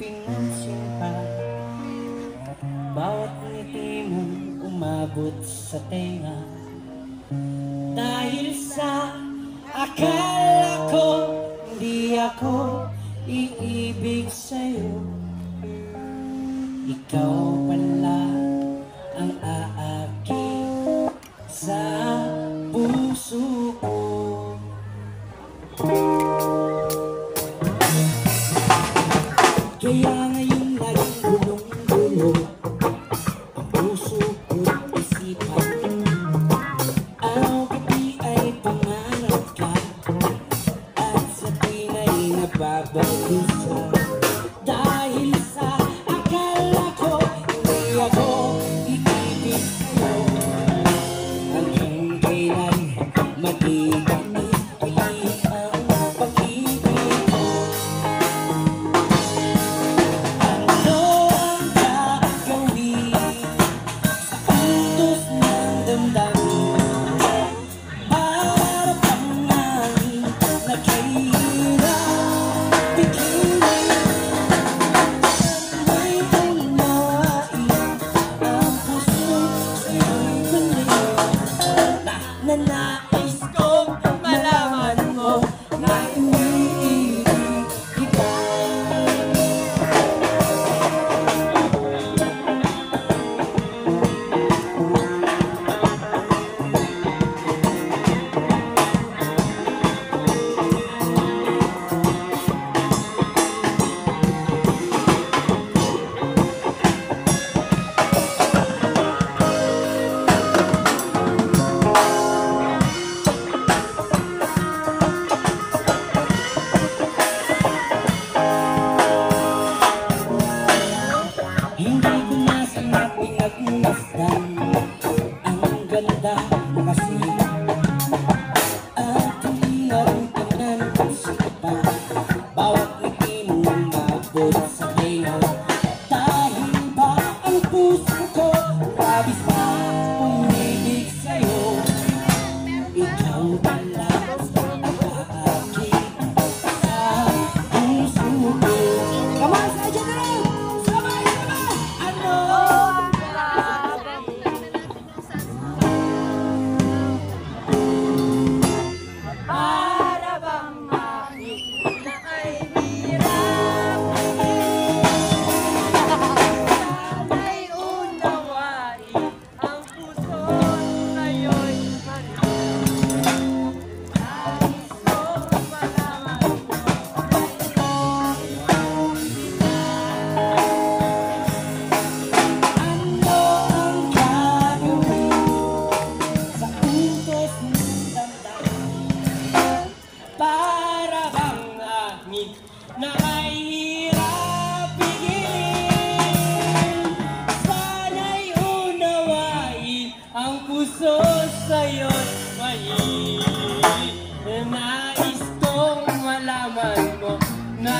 pinansin pa. Bawat ngiti mong umabot sa tenga. Dahil sa akala ko hindi ako iibig sa'yo, ikaw pala ang aakit sa puso ko. Kaya ngayon laging gulong-gulo ang puso ko't isipan. Araw gabi ay pangarap ka at sa tina'y nababalisa. Dahil sa akala ko hindi ako iibig sa'yo, hanggang kailan matiganit ang pag-ibig ko. Ano ang gagawin sa utos ng damdamin? Para bang hangin na kahirap bigilin? May unawain ang puso sa'yo'y balik. Na nais kong malaman mo na iniibig kita. Hindi ko na sana pinagmasdan ang ganda mo kasi, at hindi na rin pinansin pa bawat ngiti mong umabot sa tenga. Dahil ba ang puso ko labis na umibig sa'yo, ikaw pala ang aakit sa puso ko. Come on, sadya na rin! Sabay-sabay! Ano? Para bang hangin na ay hirap sana'y unawain ang puso sa'yo'y manipis. Nais kong malaman mo na Ano ang gagawin sa utos ng damdamin? Para bang hangin na mahirap pigilin? Sana'y unawain ang puso sa'yo'y mahirap. Nais kong malaman mo na